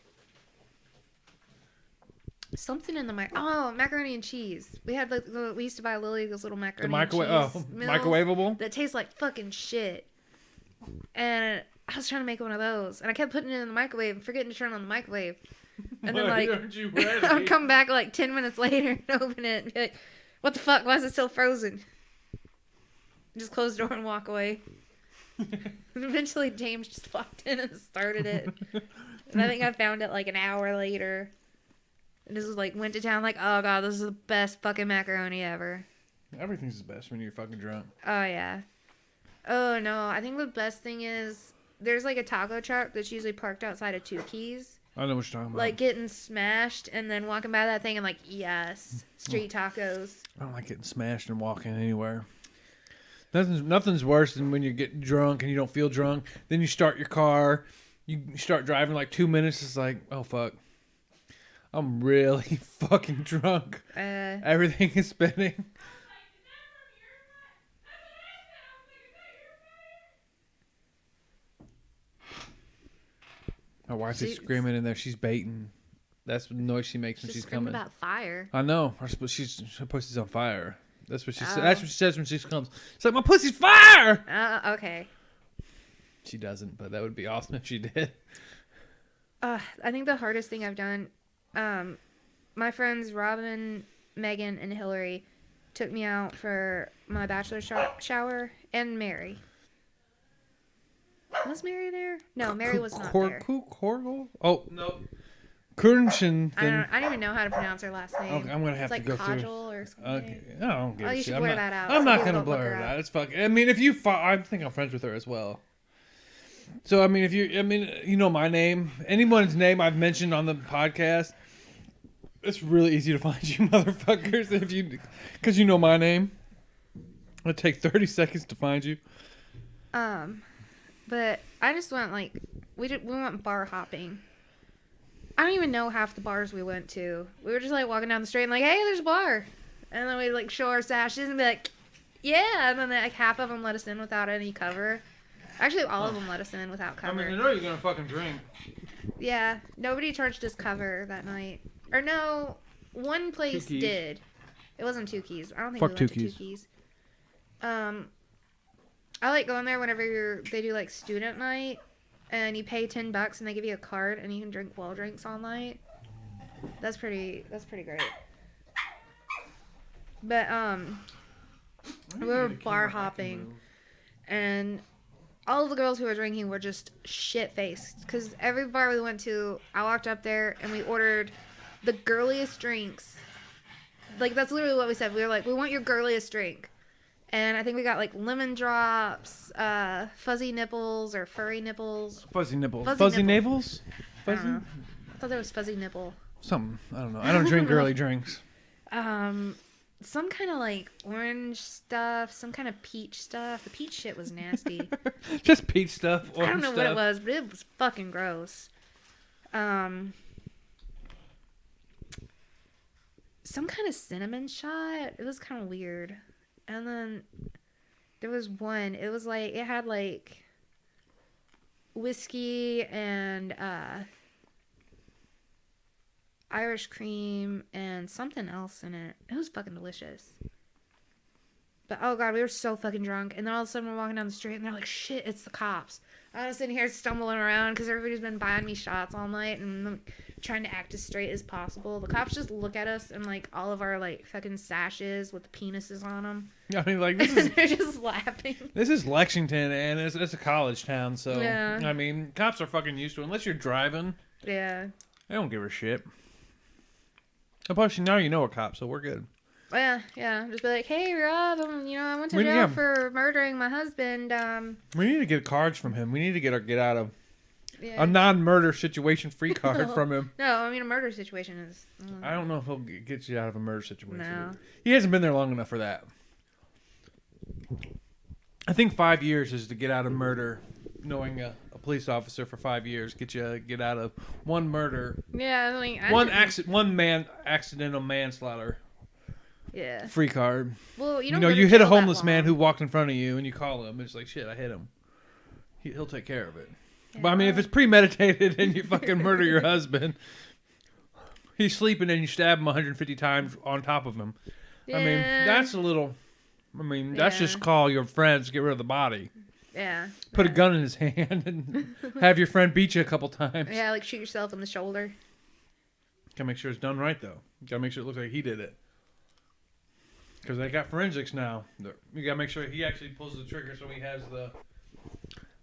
Something in the macaroni and cheese. We had we used to buy Lily those little macaroni The microwave. and cheese Oh, meals microwavable. that taste like fucking shit. And I was trying to make one of those, and I kept putting it in the microwave and forgetting to turn on the microwave. And then Why aren't you ready? I would come back like 10 minutes later and open it and be like, "What the fuck? Why is it still frozen?" Just close the door and walk away. Eventually, James just walked in and started it. And I think I found it like an hour later. And just like went to town like, "Oh god, this is the best fucking macaroni ever." Everything's the best when you're fucking drunk. Oh yeah. Oh no, I think the best thing is there's like a taco truck that's usually parked outside of Two Keys. I know what you're talking about. Like getting smashed and then walking by that thing and like, yes, street tacos. I don't like getting smashed and walking anywhere. Nothing's worse than when you get drunk and you don't feel drunk. Then you start your car, you start driving like 2 minutes. It's like, oh fuck, I'm really fucking drunk. Everything is spinning. My wife's screaming in there. She's baiting. That's the noise she makes when she's coming. About fire. I know. Her pussy's on fire. That's what she says. That's what she says when she comes. It's like, my pussy's fire. Okay. She doesn't, but that would be awesome if she did. I think the hardest thing I've done, my friends Robin, Megan, and Hillary took me out for my bachelor shower, and Mary. Was Mary there? No, Mary was not there. Corgle? Oh, no. Kurnshin. I don't even know how to pronounce her last name. Okay, I'm going to have it's to like go Kajal through. or something. Okay. I don't give a you shit. should blur that out. I'm not going to blur it out. It's fucking. I mean, if you I think I'm friends with her as well. So, I mean, you know my name. Anyone's name I've mentioned on the podcast, it's really easy to find you motherfuckers because you know my name. It'll take 30 seconds to find you. But I just went we went bar hopping. I don't even know half the bars we went to. We were just like walking down the street and like, hey, there's a bar. And then we'd like show our sashes and be like, yeah. And then like half of them let us in without any cover. Actually, all of them let us in without cover. I mean, I know you're going to fucking drink. Yeah. Nobody charged us cover that night. Or no, one place did. It wasn't Two Keys. I don't think we went to Two Keys. I like going there whenever they do like student night. And you pay $10 and they give you a card and you can drink well drinks all night. That's pretty great. But we were bar hopping and all of the girls who were drinking were just shit faced because every bar we went to, I walked up there and we ordered the girliest drinks. Like that's literally what we said. We were like, we want your girliest drink. And I think we got like lemon drops, fuzzy nipples or furry nipples. Fuzzy nipples. Fuzzy navels? Fuzzy? I thought there was fuzzy nipple. Something. I don't know. I don't drink girly drinks. Some kind of like orange stuff, some kind of peach stuff. The peach shit was nasty. Just peach stuff. I don't know what it was, but it was fucking gross. Some kind of cinnamon shot. It was kind of weird. And then there was one. It was like it had like whiskey and Irish cream and something else in it. It was fucking delicious. But oh god, we were so fucking drunk. And then all of a sudden we're walking down the street and they're like, shit, it's the cops. I was sitting here stumbling around because everybody's been buying me shots all night and I'm trying to act as straight as possible. The cops just look at us and like all of our like fucking sashes with penises on them. I mean, like this is they're just laughing. This is Lexington and it's a college town, so yeah. I mean, cops are fucking used to it. Unless you're driving. Yeah. They don't give a shit. And plus, now you know a cop, so we're good. Yeah. Just be like, hey, Rob, I went to jail for murdering my husband. We need to get cards from him. We need to get out of a non-murder situation free card from him. No, I mean a murder situation is. I don't know if he'll get you out of a murder situation. No. He hasn't been there long enough for that. I think 5 years is to get out of murder. Knowing a police officer for 5 years get out of one murder. Yeah, I mean, accidental manslaughter. Yeah. Free card. Well, you hit a homeless man who walked in front of you, and you call him. And it's like, shit, I hit him. He'll take care of it. Yeah. But I mean, if it's premeditated and you fucking murder your husband, He's sleeping and you stab him 150 times on top of him. Yeah. I mean, that's a little... that's just call your friends, get rid of the body. Yeah. Put a gun in his hand and have your friend beat you a couple times. Yeah, like shoot yourself in the shoulder. Gotta make sure it's done right, though. Gotta make sure it looks like he did it. Because they got forensics now. You gotta make sure he actually pulls the trigger so he has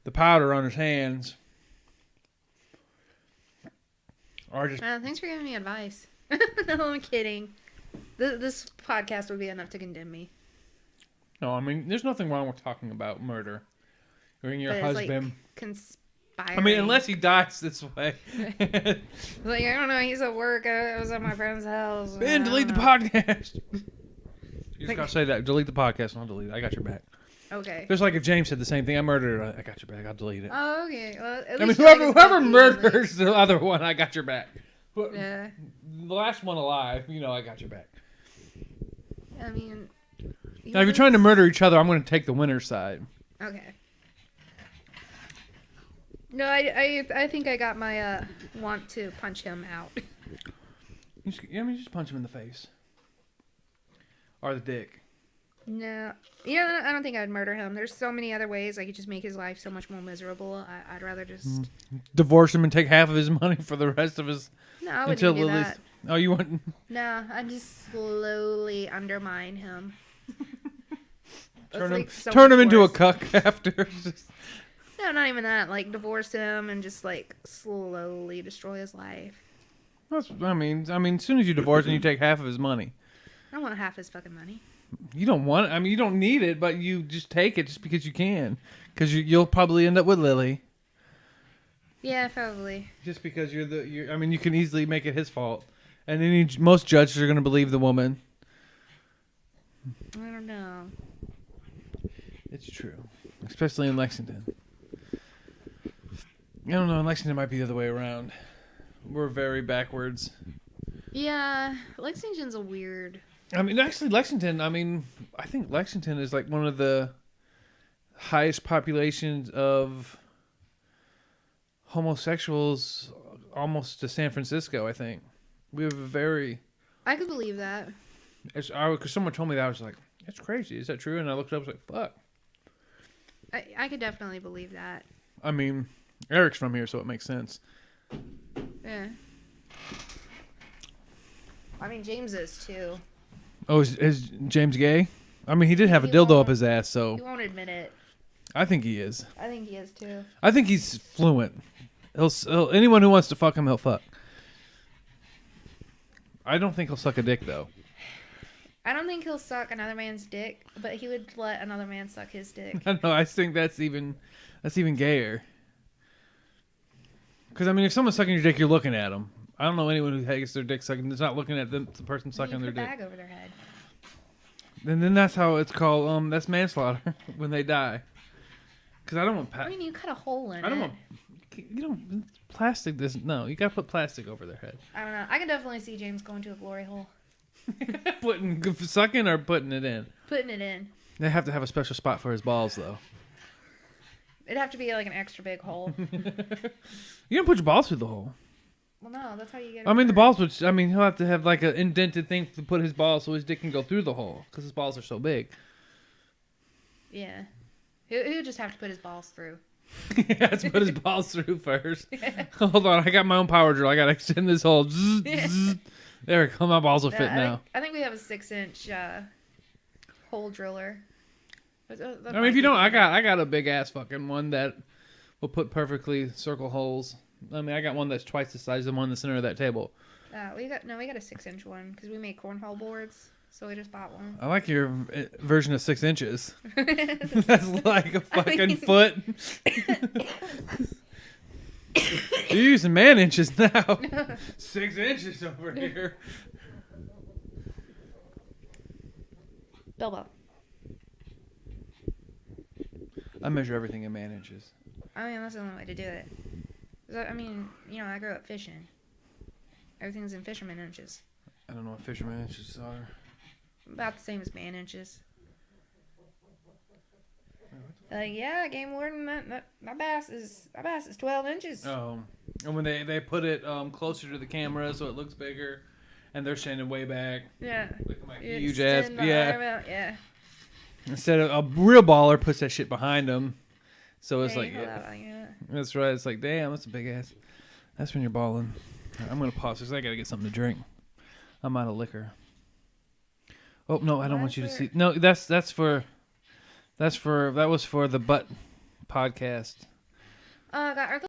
the powder on his hands. Or just... Thanks for giving me advice. No, I'm kidding. This podcast would be enough to condemn me. No, I mean, there's nothing wrong with talking about murder. Or your But husband. It's like conspiring. I mean, unless he dies this way. Like, I don't know, he's at work. I was at my friend's house. Ben, delete the podcast. You just gotta say that. Delete the podcast and I'll delete it. I got your back. Okay. Just like if James said the same thing. I murdered it. I got your back. I'll delete it. Oh, okay. Well, at I mean, least you like his whoever back murders the other one, I got your back. easily. Yeah. The last one alive, I got your back. I mean... Now, if you're trying to murder each other, I'm going to take the winner's side. Okay. No, I think I got my want to punch him out. Just punch him in the face. Or the dick. No. Yeah, I don't think I'd murder him. There's so many other ways I could just make his life so much more miserable. I'd rather just... Divorce him and take half of his money for the rest of his... No, I wouldn't even do that. Oh, you wouldn't? No, I'd just slowly undermine him. Turn Like him into a worse. cuck after. No, not even that. Like, divorce him and just, like, slowly destroy his life. I mean, as soon as you divorce him, you take half of his money. I don't want half his fucking money. You don't want it. I mean, you don't need it, but you just take it just because you can. Because you'll probably end up with Lily. Yeah, probably. Just because you can easily make it his fault. And most judges are going to believe the woman. I don't know. It's true. Especially in Lexington. I don't know. In Lexington, it might be the other way around. We're very backwards. Yeah, Lexington's a weird... I mean, actually, Lexington, I think Lexington is like one of the highest populations of homosexuals almost to San Francisco, I think. We have a very... I could believe that. Because someone told me that, I was like, that's crazy. Is that true? And I looked up, I was like, fuck. I could definitely believe that. I mean, Eric's from here, so it makes sense. Yeah. I mean, James is too. Oh, is James gay? I mean, he did have a He dildo won't- up his ass, so He won't admit it. I think he is. I think he is too. I think he's fluent. He'll anyone who wants to fuck him, he'll fuck. I don't think he'll suck a dick, though. I don't think he'll suck another man's dick, but he would let another man suck his dick. I don't know. I think that's even gayer. Because, I mean, if someone's sucking your dick, you're looking at them. I don't know anyone who gets their dick sucking. Is not looking at the person sucking their You put a dick. bag over their head. And then that's how it's called. That's manslaughter when they die. Because I don't want... I mean, you cut a hole in I don't it. want... You don't... Plastic doesn't... No, you gotta put plastic over their head. I don't know. I can definitely see James going to a glory hole. Sucking or putting it in? Putting it in. They have to have a special spot for his balls, though. It'd have to be like an extra big hole. You don't put your balls through the hole. Well, no, that's how you get it. I mean, the hurt. balls would... I mean, he'll have to have like an indented thing to put his balls so his dick can go through the hole. Because his balls are so big. Yeah. He would just have to put his balls through. He has to put his balls through first. Hold on, I got my own power drill. I gotta extend this hole. Zzz, zzz. There we go. My balls will fit now. I think we have a 6-inch hole driller. I mean, if you don't, I got a big ass fucking one that will put perfectly circle holes. I mean, I got one that's twice the size of the one in the center of that table. We got a 6-inch one because we make cornhole boards, so we just bought one. I like your version of 6 inches. That's like a fucking foot. You're using man inches now. 6 inches over here. Bilbo. I measure everything in man inches. I mean, that's the only way to do it. 'Cause I mean, I grew up fishing. Everything's in fisherman inches. I don't know what fisherman inches are. About the same as man inches. Like, yeah, game warden, my bass is 12 inches. Oh, And when they put it closer to the camera so it looks bigger, and they're standing way back. Yeah. Looking like You huge ass. extend the Yeah. arm out, yeah. Instead of a real baller puts that shit behind them. So it's Yeah, like, you hold out like that. that's right. It's like, damn, that's a big ass. That's when you're balling. I'm going to pause this. I got to get something to drink. I'm out of liquor. Oh, no, I don't want you to see. No, that was for the butt podcast. Oh, God.